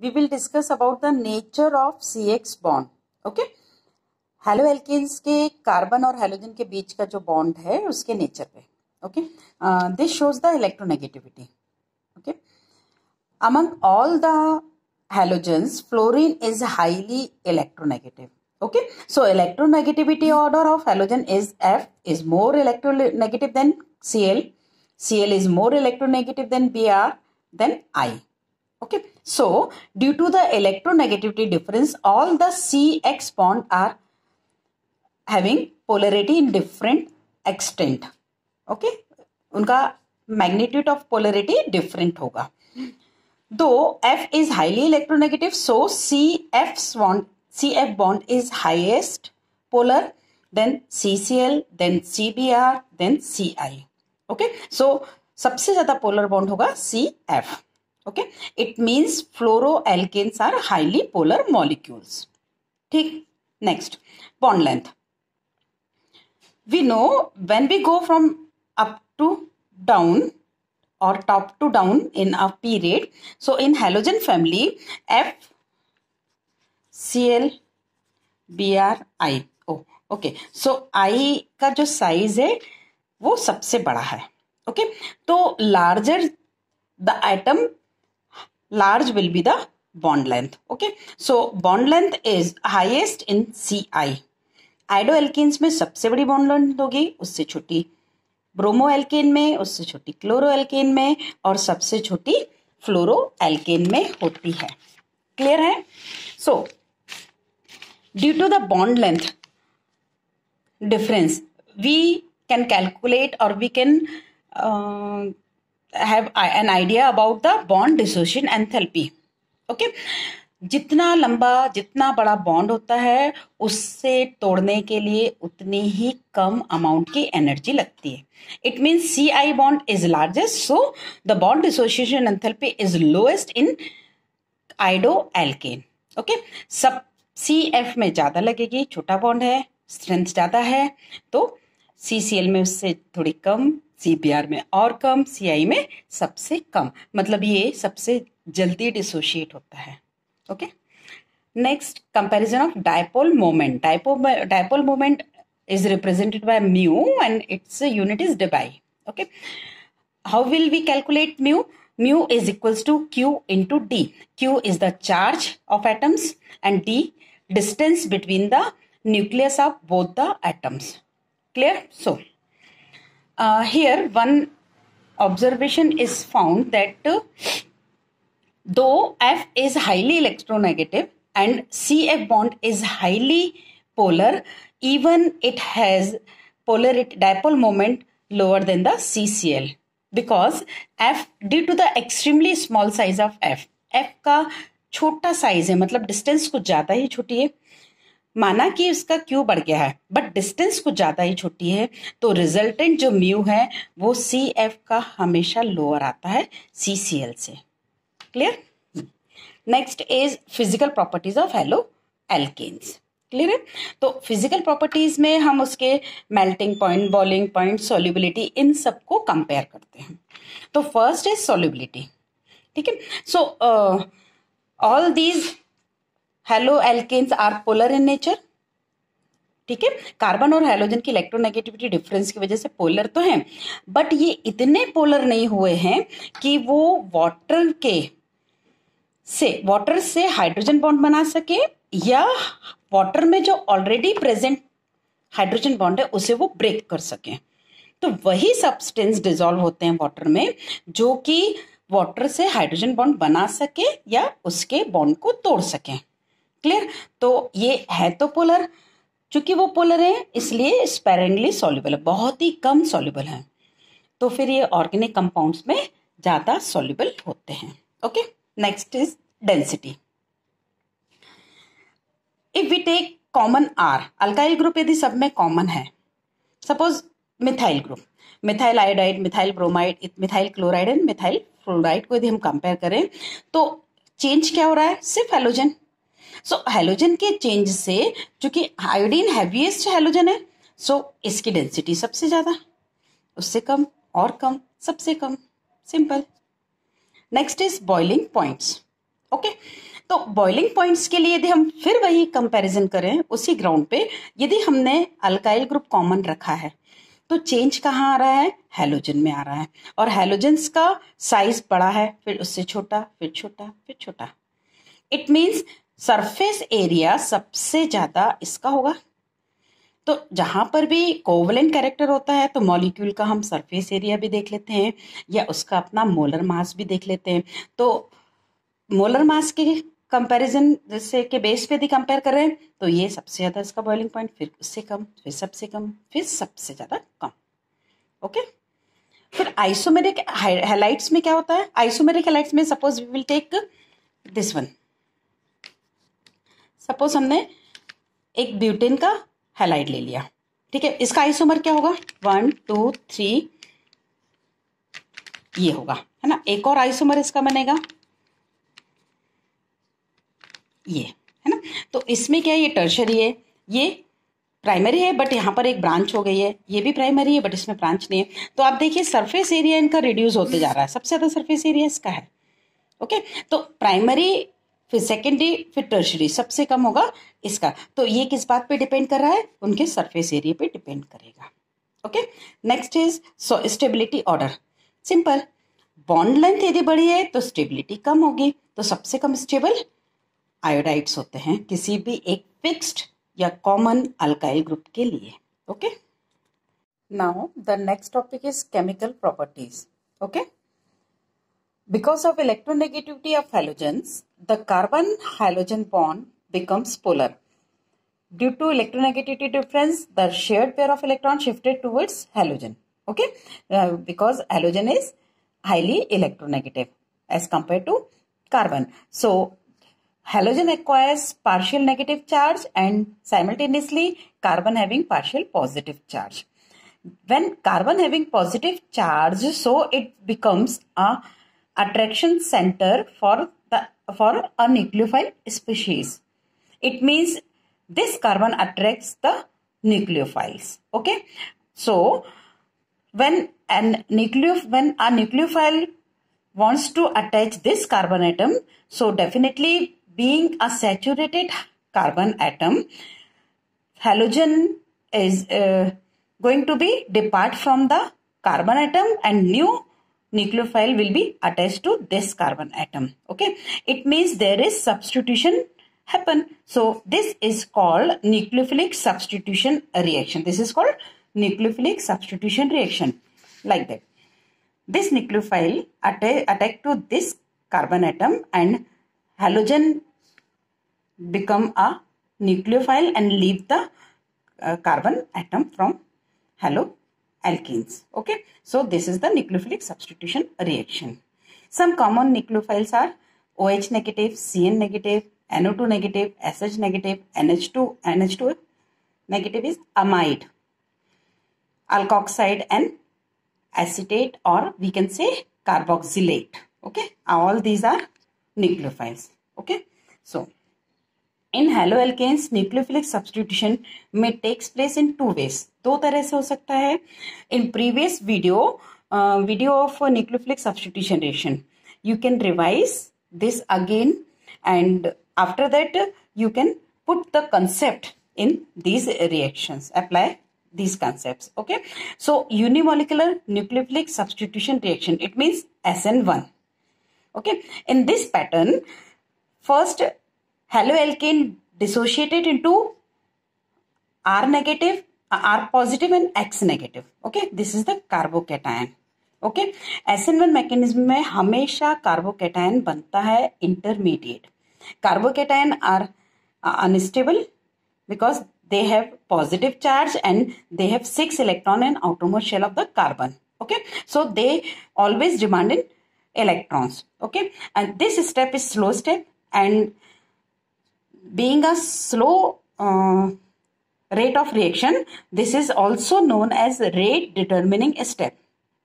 we will discuss about the nature of CX bond. Okay, haloalkanes के carbon और halogen के बीच का जो बॉन्ड है उसके नेचर पे. Okay, this shows the electronegativity. Okay, among all the halogens fluorine is highly electronegative. Okay, so electronegativity order of halogen is F is more electronegative than Cl. Cl is more electronegative than Br than I. Okay, so due to the electronegativity difference, all the CX bond are having polarity in different extent. Okay, उनका magnitude of polarity different होगा. Though F is highly electronegative, so CF bond is highest polar, then CCl, then CBr, then Ci. Okay, so सबसे ज्यादा polar bond होगा CF. Okay, it means fluoroalkanes are highly polar molecules. ठीक. Next, bond length. We know when we go from up to down or top to down in a period, so in halogen family, F, Cl, Br, I. Oh, okay. So I का जो size है वो सबसे बड़ा है. Okay, तो larger the atom, large will be the bond length. Okay, so bond length is highest in Ci. आइडोएल्केन्स में सबसे बड़ी बॉन्ड लेंथ होगी, उससे छोटी ब्रोमोएल्केन में, उससे छोटी क्लोरोएल्केन में और सबसे छोटी फ्लोरोएल्केन में होती है. क्लियर है? So due to the bond length difference we can calculate और we can have an idea about the bond dissociation enthalpy. Okay, जितना लंबा जितना बड़ा बॉन्ड होता है उससे तोड़ने के लिए उतनी ही कम अमाउंट की एनर्जी लगती है. It means Ci bond is largest, so the bond dissociation enthalpy is lowest in iodoalkane. Okay, सब CF में ज्यादा लगेगी, छोटा बॉन्ड है, स्ट्रेंथ ज्यादा है, तो CCl में उससे थोड़ी कम, CBr में और कम, Ci में सबसे कम. मतलब ये सबसे जल्दी डिसोशिएट होता है. Okay, next comparison of dipole moment. Dipole moment is represented by mu and its unit is debye. Okay, how will we calculate mu? Mu is equals to Q into D. Q is the charge of atoms and D distance between the nucleus of both the atoms. Clear? So here one observation is found that though F is highly electronegative and CF bond is highly polar, even it has polarity dipole moment lower than the CCl because F, due to the extremely small size of F का छोटा size है, मतलब distance कुछ ज्यादा ही छोटी है. माना कि उसका Q बढ़ गया है बट डिस्टेंस कुछ ज्यादा ही छोटी है, तो रिजल्टेंट जो म्यू है वो CF का हमेशा लोअर आता है CCl से. Clear? Next is physical properties of halo alkanes. Clear है? तो फिजिकल प्रॉपर्टीज में हम उसके melting point, boiling point, solubility, इन सबको कंपेयर करते हैं. तो फर्स्ट इज सॉल्युबिलिटी. ठीक है, so all these haloalkanes are polar in nature. ठीक है, कार्बन और हेलोजन की इलेक्ट्रोनेगेटिविटी डिफरेंस की वजह से पोलर तो हैं, बट ये इतने पोलर नहीं हुए हैं कि वो वाटर से हाइड्रोजन बॉन्ड बना सके या वाटर में जो ऑलरेडी प्रेजेंट हाइड्रोजन बॉन्ड है उसे वो ब्रेक कर सके. तो वही सब्सटेंस डिसॉल्व होते हैं वाटर में जो कि वाटर से हाइड्रोजन बॉन्ड बना सके या उसके बॉन्ड को तोड़ सके. क्लियर? तो ये है तो पोलर, चूंकि वो पोलर है इसलिए स्पेरिंगली सॉल्युबल है, बहुत ही कम सॉल्युबल है. तो फिर ये ऑर्गेनिक कंपाउंड्स में ज्यादा सॉल्युबल होते हैं. Okay, next is density. If we take common R, alkyl group यदि सब में कॉमन है, suppose methyl group, methyl iodide, methyl bromide, methyl chloride and methyl fluoride को यदि हम कंपेयर करें तो चेंज क्या हो रहा है? सिर्फ हेलोजन. सो हेलोजन के चेंज से, चूंकि आयोडीन हैवीएस्ट हेलोजन है, सो इसकी डेंसिटी सबसे ज्यादा, उससे कम और कम, सबसे कम. Simple. Next is boiling points. Okay, तो बॉइलिंग पॉइंट्स के लिए यदि हम फिर वही कंपैरिजन करें उसी ग्राउंड पे, यदि हमने अल्काइल ग्रुप कॉमन रखा है तो चेंज कहाँ आ रहा है, हैलोजन में आ रहा है, और हैलोजेंस का साइज बड़ा है, फिर उससे छोटा, फिर छोटा, फिर छोटा। इट मीन्स सरफेस एरिया सबसे ज्यादा इसका होगा। तो जहां पर भी कोवलेंट कैरेक्टर होता है तो मॉलिक्यूल का हम सरफेस एरिया भी देख लेते हैं या उसका अपना मोलर मास भी देख लेते हैं। तो मोलर मास के कंपैरिजन जैसे के बेस पे यदि कंपेयर कर रहे हैं तो ये सबसे ज्यादा इसका बॉइलिंग पॉइंट, फिर उससे कम, फिर सबसे कम, फिर सबसे ज्यादा कम। ओके, फिर आइसोमेरिक हैलाइड्स में क्या होता है, आइसोमेरिक हैलाइड्स में suppose we will take this one. Suppose हमने एक ब्यूटेन का हैलाइड ले लिया, ठीक है, इसका आइसोमर क्या होगा, 1 2 3 ये होगा, है ना। एक और आइसोमर इसका बनेगा ये, है ना। तो इसमें क्या है, ये टर्शरी है, ये प्राइमरी है, बट यहाँ पर एक ब्रांच हो गई है, ये भी प्राइमरी है बट इसमें ब्रांच नहीं है। तो आप देखिए सरफेस एरिया इनका रिड्यूस होते जा रहा है, सबसे ज्यादा सरफेस एरिया इसका है। ओके, तो प्राइमरी, फिर सेकेंडरी, फिर टर्शरी, सबसे कम होगा इसका। तो ये किस बात पे डिपेंड कर रहा है, उनके सरफेस एरिया पे डिपेंड करेगा। Okay, next is stability order. Simple, bond length यदि बड़ी है तो स्टेबिलिटी कम होगी, तो सबसे कम स्टेबल आयोडाइड्स होते हैं किसी भी एक फिक्स्ड या कॉमन अल्काइल ग्रुप के लिए। Okay, now the next topic is chemical properties. Okay, because of electronegativity of halogens, the carbon halogen bond becomes polar. Due to electronegativity difference, the shared pair of electrons shifted towards halogen. Okay, because halogen is highly electronegative as compared to carbon. So halogen acquires partial negative charge and simultaneously carbon having partial positive charge. When carbon having positive charge, so it becomes a attraction center for a nucleophile species. It means this carbon attracts the nucleophiles. Okay, so when a nucleophile wants to attach this carbon atom, so definitely being a saturated carbon atom, halogen is going to be depart from the carbon atom and new nucleophile will be attached to this carbon atom. Okay, it means there is substitution happen. So this is called nucleophilic substitution reaction. This is called nucleophilic substitution reaction, like that. This nucleophile attack to this carbon atom and halogen become a nucleophile and leave the carbon atom from haloalkenes. Okay, so this is the nucleophilic substitution reaction. Some common nucleophiles are OH negative, CN negative, NO2 negative, SH negative, NH2 negative is amide, alkoxide and acetate, or we can say carboxylate. Okay, all these are nucleophiles. Okay, so in haloalkanes nucleophilic substitution may takes place in two ways. दो तरह से हो सकता है. In previous video of nucleophilic substitution reaction, you can revise this again, and after that you can put the concept in these reactions, apply these concepts. Okay, so unimolecular nucleophilic substitution reaction, it means SN1. Okay, in this pattern, first haloalkane dissociated into R negative, R positive and X negative. Okay, this is the carbocation. Okay, SN1 mechanism में हमेशा carbocation बनता है intermediate. Carbocation are unstable because they have positive charge and they have 6 electron in outermost shell of the carbon. Okay, so they always demand in electrons. Okay, and this step is slow step, and being a slow rate of reaction, this is also known as rate determining step.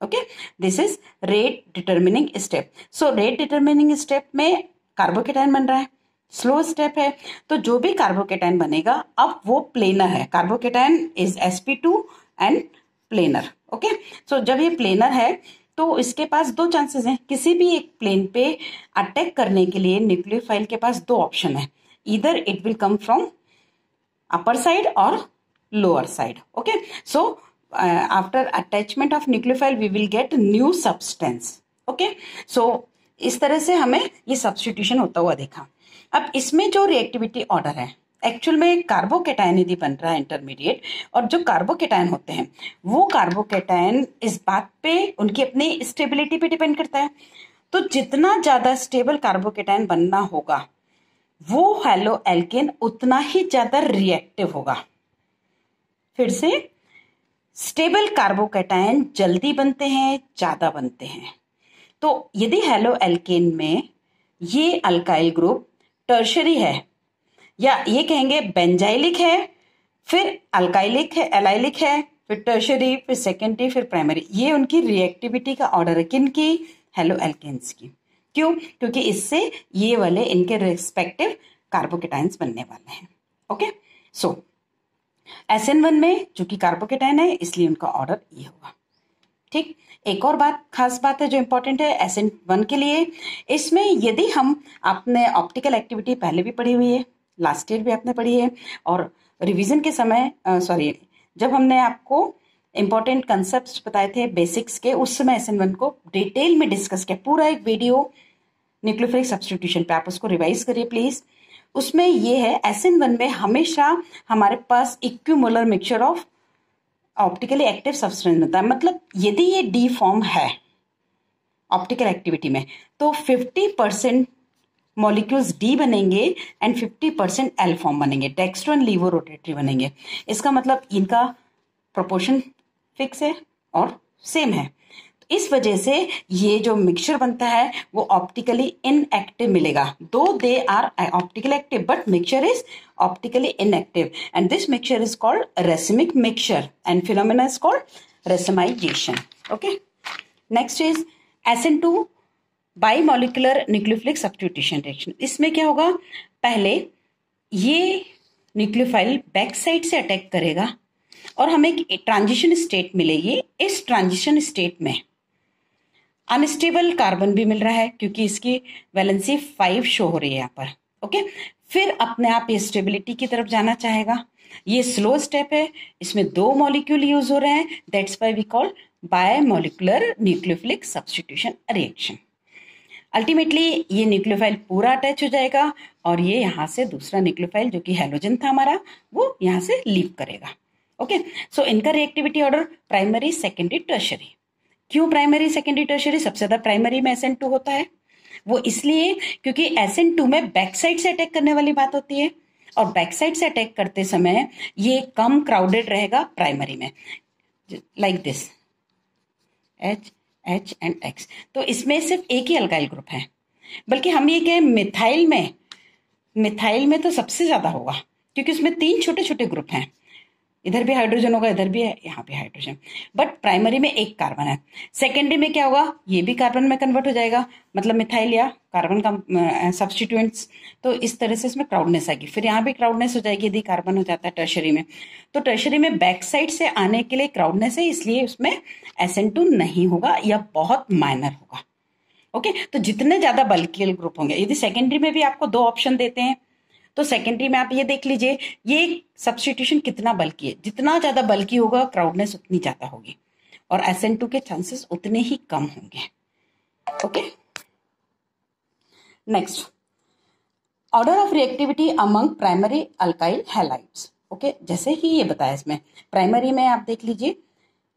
Okay, this is rate determining step. So rate determining step में carbocation बन रहा है, slow step है, तो जो भी carbocation बनेगा अब वो प्लेनर है. Carbocation is sp2 and planar. Okay, so जब ये प्लेनर है तो इसके पास दो चांसेस हैं, किसी भी एक प्लेन पे अटैक करने के लिए न्यूक्लियोफाइल के पास दो ऑप्शन है, इधर it will come from upper side और lower side. Okay, so after attachment of nucleophile we will get new substance. Okay, so इस तरह से हमें ये सब्स्टिट्यूशन होता हुआ देखा। अब इसमें जो रिएक्टिविटी ऑर्डर है, एक्चुअल में कार्बोकेटायन यदि बन रहा है इंटरमीडिएट, और जो कार्बोकेटायन होते हैं वो कार्बोकेटायन इस बात पे उनकी अपनी स्टेबिलिटी पे डिपेंड करता है। तो जितना ज्यादा स्टेबल कार्बोकेटायन बनना होगा वो हेलो एल्केन उतना ही ज्यादा रिएक्टिव होगा। फिर से, स्टेबल कार्बोकेटायन जल्दी बनते हैं, ज्यादा बनते हैं। तो यदि हेलो एल्केन में ये अल्काइल ग्रुप टर्शरी है, या ये कहेंगे बेंजाइलिक है, फिर अल्काइलिक है, एलाइलिक है, फिर टर्शरी, फिर सेकेंडरी, फिर प्राइमरी, ये उनकी रिएक्टिविटी का ऑर्डर है। किन की? हेलो एल्केन्स की। क्यों? क्योंकि इससे ये वाले इनके रिस्पेक्टिव कार्बोकेटाइन्स बनने वाले हैं। ओके, सो SN1 में चूंकि कार्बोकेटाइन है इसलिए उनका ऑर्डर ये होगा। ठीक, एक और बात, खास बात है जो इंपॉर्टेंट है SN1 के लिए, इसमें यदि हम अपने ऑप्टिकल एक्टिविटी पहले भी पढ़ी हुई है, लास्ट ईयर भी आपने पढ़ी है, और रिवीजन के समय जब हमने आपको इंपॉर्टेंट कंसेप्ट बताए थे बेसिक्स के, उस समय SN1 को डिटेल में डिस्कस किया, पूरा एक वीडियो न्यूक्लियोफिलिक सब्स्टिट्यूशन पे, आप उसको रिवाइज करिए प्लीज। उसमें ये है SN1 में हमेशा हमारे पास equimolar mixture of optically active substance बनता है। मतलब यदि ये डी फॉर्म है ऑप्टिकल एक्टिविटी में तो 50% मॉलिक्यूल्स डी बनेंगे एंड 50% एल फॉर्म बनेंगे, डेक्स्ट्रो एंड लीवो रोटेटरी बनेंगे। इसका मतलब इनका प्रोपोर्शन फिक्स है और सेम है। तो इस वजह से ये जो मिक्सचर बनता है वो ऑप्टिकली इनएक्टिव मिलेगा, though they are optically active but mixture is optically inactive, and this mixture is called racemic mixture and phenomena is called racemisation. Okay, next is SN2 bimolecular nucleophilic substitution reaction. इसमें क्या होगा, पहले ये nucleophile back side से attack करेगा और हमें एक ट्रांजिशन स्टेट मिलेगी। इस ट्रांजिशन स्टेट में अनस्टेबल कार्बन भी मिल रहा है क्योंकि इसकी वैलेंसी 5 शो हो रही है यहाँ पर। ओके, फिर अपने आप ये स्टेबिलिटी की तरफ जाना चाहेगा। ये स्लो स्टेप है, इसमें 2 मॉलिक्यूल यूज हो रहे हैं, that's why we call bimolecular nucleophilic substitution reaction. Ultimately ये न्यूक्लियोफाइल पूरा अटैच हो जाएगा और ये यहाँ से दूसरा न्यूक्लियोफाइल जो कि हैलोजन था हमारा वो यहाँ से लीव करेगा। ओके, सो इनका reactivity order primary, secondary, tertiary. क्यों प्राइमरी, सेकेंडरी, टर्शरी? सबसे ज्यादा प्राइमरी में SN2 होता है, वो इसलिए क्योंकि SN2 में बैक साइड से अटैक करने वाली बात होती है, और बैक साइड से अटैक करते समय ये कम क्राउडेड रहेगा प्राइमरी में, like this H and X। तो इसमें सिर्फ एक ही अल्काइल ग्रुप है, बल्कि हम ये कहें मिथाइल में तो सबसे ज्यादा होगा क्योंकि उसमें 3 छोटे छोटे ग्रुप हैं, इधर भी हाइड्रोजन होगा, इधर भी है, यहाँ भी हाइड्रोजन, बट प्राइमरी में एक कार्बन है। सेकेंडरी में क्या होगा, ये भी कार्बन में कन्वर्ट हो जाएगा, मतलब मिथाइल या कार्बन का सब्स्टिट्यूएंट्स। तो इस तरह से इसमें क्राउडनेस आएगी, फिर यहाँ भी क्राउडनेस हो जाएगी यदि कार्बन हो जाता है टर्शरी में। तो टर्शरी में बैक साइड से आने के लिए क्राउडनेस है, इसलिए उसमें SN2 नहीं होगा या बहुत माइनर होगा। ओके, तो जितने ज्यादा बल्की ग्रुप होंगे, यदि सेकेंडरी में भी आपको 2 ऑप्शन देते हैं तो सेकेंडरी में आप ये देख लीजिए ये सब्स्टिट्यूशन कितना बल्की है, जितना ज्यादा बल्की होगा क्राउडनेस उतनी ज्यादा होगी और SN2 के चांसेस उतने ही कम होंगे। Okay, next, order of reactivity among primary alkyl halides. Okay, जैसे ही ये बताया इसमें प्राइमरी में आप देख लीजिए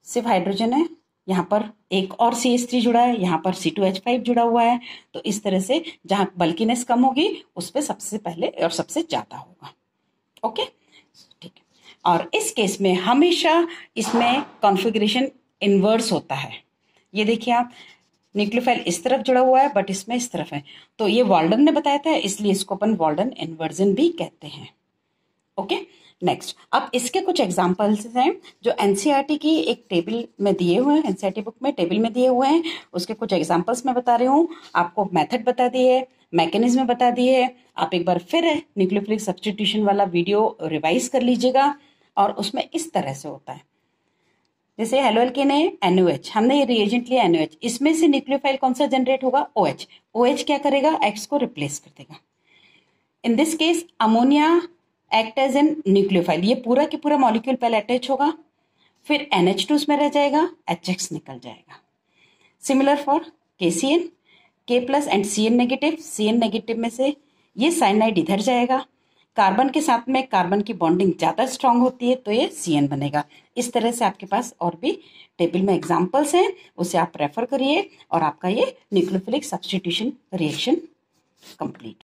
सिर्फ हाइड्रोजन है, यहाँ पर एक और CH3 जुड़ा है, यहाँ पर C2H5 जुड़ा हुआ है। तो इस तरह से जहां बल्कीनेस कम होगी उस पर सबसे पहले और सबसे ज्यादा होगा। ओके, ठीक है, और इस केस में हमेशा इसमें कॉन्फ़िगरेशन इनवर्स होता है। ये देखिए आप, न्यूक्लियोफाइल इस तरफ जुड़ा हुआ है बट इसमें इस तरफ है, तो ये वाल्डन ने बताया था इसलिए इसको अपन वाल्डन इन्वर्जन भी कहते हैं। ओके, नेक्स्ट, अब इसके कुछ एग्जांपल्स हैं जो NCERT की एक टेबल में दिए हुए हैं, NCERT बुक में टेबल में दिए हुए हैं, उसके कुछ एग्जांपल्स मैं बता रही हूँ, आपको मेथड बता दी है, मैकेनिज्म बता दी है। आप एक बार फिर न्यूक्लियोफिलिक सब्स्टिट्यूशन वाला वीडियो रिवाइज कर लीजिएगा और उसमें इस तरह से होता है। जैसे हेलोएल्केन है NOH, हमने ये रिएजेंट लिया NOH, इसमें से न्यूक्लियोफाइल कौन सा जनरेट होगा? OH। OH क्या करेगा? X को रिप्लेस कर देगा। In this case ammonia act as an nucleophile, ये पूरा की पूरा मॉलिक्यूल पहले अटैच होगा, फिर NH2 उसमें रह जाएगा, HX निकल जाएगा। Similar for KCN, K+ and CN negative, CN negative में से ये साइनाइड इधर जाएगा, कार्बन के साथ में कार्बन की बॉन्डिंग ज़्यादा स्ट्रांग होती है तो ये CN बनेगा। इस तरह से आपके पास और भी टेबल में एग्जाम्पल्स हैं, उसे आप रेफर करिए और आपका ये न्यूक्लियोफिलिक सब्स्टिट्यूशन रिएक्शन कंप्लीट।